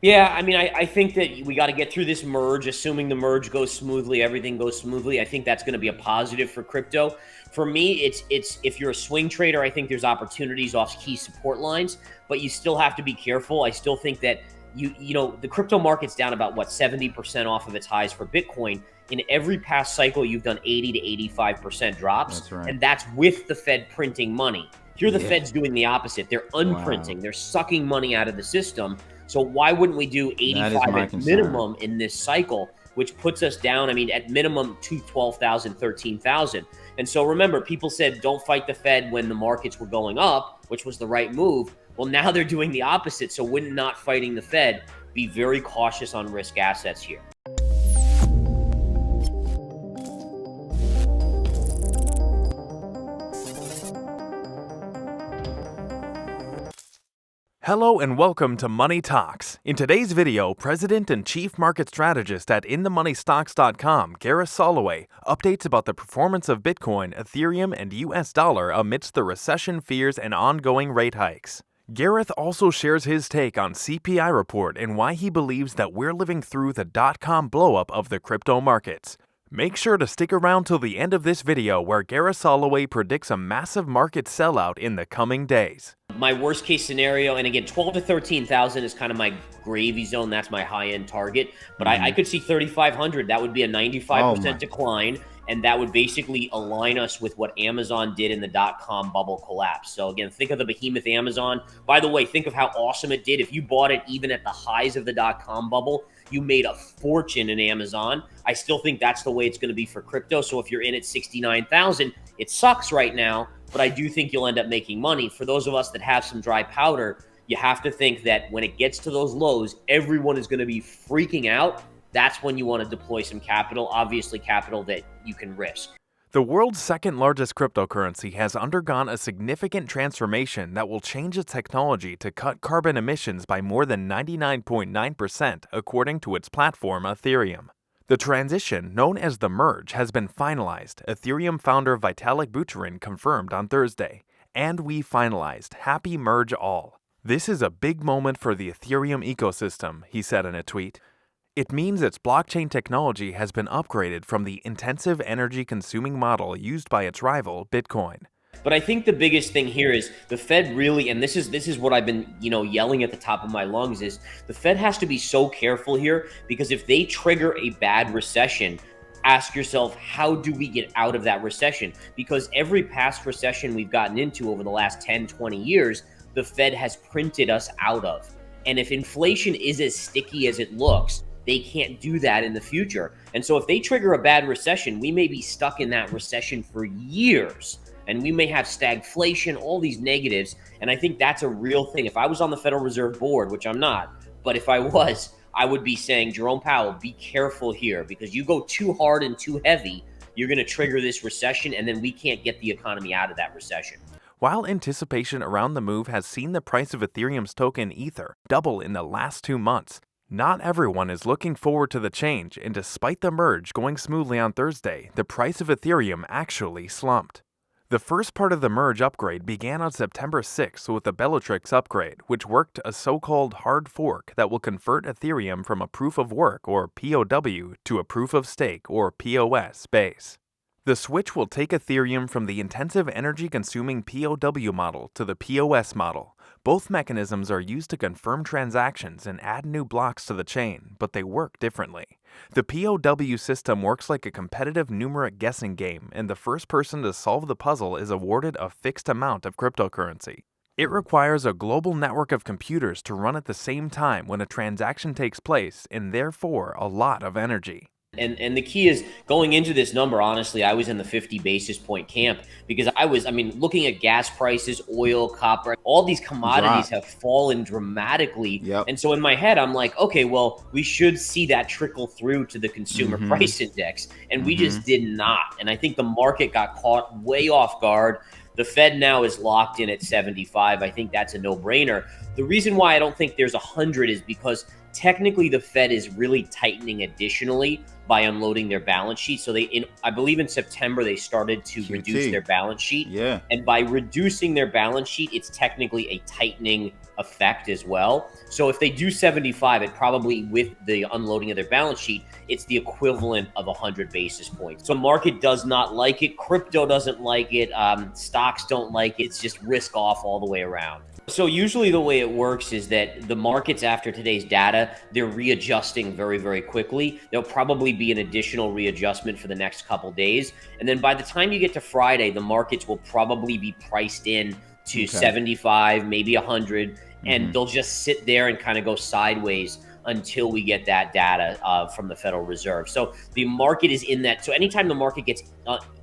Yeah, I mean, I think that we got to get through this merge. Assuming the merge goes smoothly, everything goes smoothly. I think that's going to be a positive for crypto. For me, it's if you're a swing trader, I think there's opportunities off key support lines, but you still have to be careful. I still think that you know the crypto market's down about what 70% off of its highs for Bitcoin. In every past cycle, you've done 80 to 85% drops, That's right. and that's with the Fed printing money. Here, the Yeah. Fed's doing the opposite. They're unprinting. Wow. They're sucking money out of the system. So why wouldn't we do That is 85 my at concern. minimum in this cycle, which puts us down, I mean, at minimum to 12,000, 13,000. And so remember, people said don't fight the Fed when the markets were going up, which was the right move. Well, now they're doing the opposite. So when not fighting the Fed, be very cautious on risk assets here. Hello and welcome to Money Talks. In today's video, President and Chief Market Strategist at InTheMoneyStocks.com, Gareth Soloway, updates about the performance of Bitcoin, Ethereum, and US dollar amidst the recession fears and ongoing rate hikes. Gareth also shares his take on CPI report and why he believes that we're living through the dot-com blow-up of the crypto markets. Make sure to stick around till the end of this video where Gareth Soloway predicts a massive market sellout in the coming days. My worst case scenario, and again, 12 to 13,000 is kind of my gravy zone. That's my high end target. But I could see 3,500. That would be a 95% decline. And that would basically align us with what Amazon did in the dot-com bubble collapse. So again, think of the behemoth Amazon. By the way, think of how awesome it did. If you bought it even at the highs of the dot-com bubble, you made a fortune in Amazon. I still think that's the way it's going to be for crypto. So if you're in at 69,000, it sucks right now, but I do think you'll end up making money. For those of us that have some dry powder, you have to think that when it gets to those lows, everyone is going to be freaking out. That's when you want to deploy some capital, obviously capital that you can risk. The world's second largest cryptocurrency has undergone a significant transformation that will change its technology to cut carbon emissions by more than 99.9%, according to its platform Ethereum. The transition, known as the merge, has been finalized, Ethereum founder Vitalik Buterin confirmed on Thursday. And we finalized. Happy merge all. This is a big moment for the Ethereum ecosystem, he said in a tweet. It means its blockchain technology has been upgraded from the intensive energy-consuming model used by its rival, Bitcoin. But I think the biggest thing here is the Fed really, and this is what I've been, yelling at the top of my lungs, is the Fed has to be so careful here, because if they trigger a bad recession, ask yourself, how do we get out of that recession? Because every past recession we've gotten into over the last 10, 20 years, the Fed has printed us out of. And if inflation is as sticky as it looks, they can't do that in the future. And so if they trigger a bad recession, we may be stuck in that recession for years. And we may have stagflation, all these negatives. And I think that's a real thing. If I was on the Federal Reserve Board, which I'm not, but if I was, I would be saying, Jerome Powell, be careful here, because you go too hard and too heavy, you're going to trigger this recession, and then we can't get the economy out of that recession. While anticipation around the move has seen the price of Ethereum's token Ether double in the last 2 months, not everyone is looking forward to the change, and despite the merge going smoothly on Thursday, the price of Ethereum actually slumped. The first part of the merge upgrade began on September 6th with the Bellatrix upgrade, which worked a so-called hard fork that will convert Ethereum from a proof of work, or POW, to a proof of stake, or POS, base. The switch will take Ethereum from the intensive energy-consuming POW model to the POS model. Both mechanisms are used to confirm transactions and add new blocks to the chain, but they work differently. The POW system works like a competitive numeric guessing game, and the first person to solve the puzzle is awarded a fixed amount of cryptocurrency. It requires a global network of computers to run at the same time when a transaction takes place, and therefore a lot of energy. And the key is, going into this number, honestly, I was in the 50 basis point camp, because looking at gas prices, oil, copper, all these commodities have fallen dramatically. Yep. And so in my head, I'm like, okay, well, we should see that trickle through to the consumer price index. And we just did not. And I think the market got caught way off guard. The Fed now is locked in at 75. I think that's a no-brainer. The reason why I don't think there's 100 is because technically the Fed is really tightening additionally by unloading their balance sheet. So I believe in September they started to reduce their balance sheet. Yeah. And by reducing their balance sheet, it's technically a tightening effect as well. So if they do 75, it probably, with the unloading of their balance sheet, it's the equivalent of 100 basis points. So market does not like it. Crypto doesn't like it. Stocks don't like it. It's just risk off all the way around. So usually the way it works is that the markets after today's data, they're readjusting very, very quickly. There'll probably be an additional readjustment for the next couple days. And then by the time you get to Friday, the markets will probably be priced in to 75, maybe 100, and they'll just sit there and kind of go sideways until we get that data from the Federal Reserve. So the market is in that. So anytime the market gets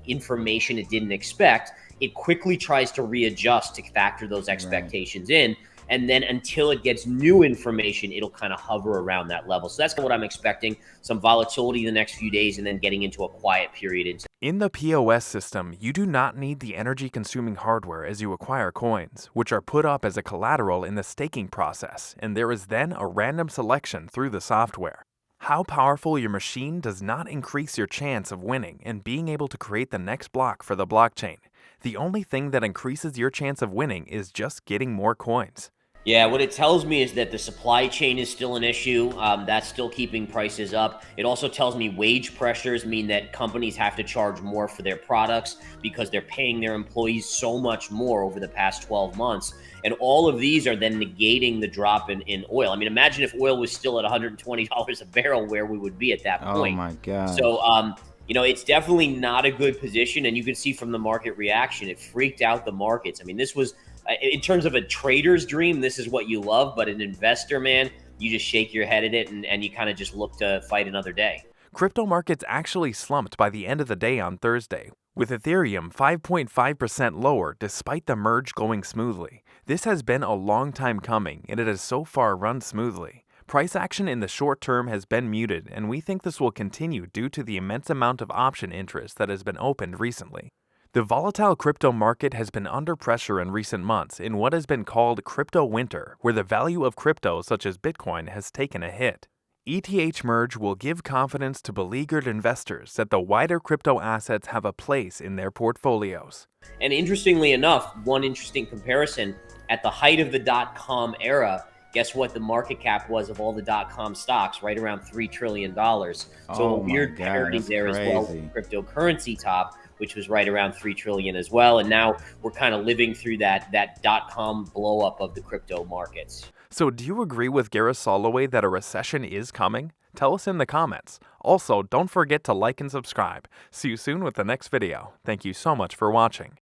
information it didn't expect, it quickly tries to readjust to factor those expectations in. And then until it gets new information, it'll kind of hover around that level. So that's what I'm expecting, some volatility in the next few days and then getting into a quiet period. In the POS system, you do not need the energy-consuming hardware as you acquire coins, which are put up as a collateral in the staking process, and there is then a random selection through the software. How powerful your machine does not increase your chance of winning and being able to create the next block for the blockchain. The only thing that increases your chance of winning is just getting more coins. Yeah, what it tells me is that the supply chain is still an issue. That's still keeping prices up. It also tells me wage pressures mean that companies have to charge more for their products because they're paying their employees so much more over the past 12 months. And all of these are then negating the drop in oil. I mean, imagine if oil was still at $120 a barrel, where we would be at that point. Oh my God. So, it's definitely not a good position. And you can see from the market reaction, it freaked out the markets. I mean, this was, in terms of a trader's dream, this is what you love. But an investor, man, you just shake your head at it and you kind of just look to fight another day. Crypto markets actually slumped by the end of the day on Thursday, with Ethereum 5.5% lower despite the merge going smoothly. This has been a long time coming, and it has so far run smoothly. Price action in the short term has been muted, and we think this will continue due to the immense amount of option interest that has been opened recently. The volatile crypto market has been under pressure in recent months in what has been called crypto winter, where the value of crypto such as Bitcoin has taken a hit. ETH merge will give confidence to beleaguered investors that the wider crypto assets have a place in their portfolios. And interestingly enough, one interesting comparison, at the height of the .com era, guess what the market cap was of all the .com stocks? Right around $3 trillion. So a weird parity there as well with the cryptocurrency top, which was right around $3 trillion as well. And now we're kind of living through that .com blow up of the crypto markets. So do you agree with Gareth Soloway that a recession is coming? Tell us in the comments. Also, don't forget to like and subscribe. See you soon with the next video. Thank you so much for watching.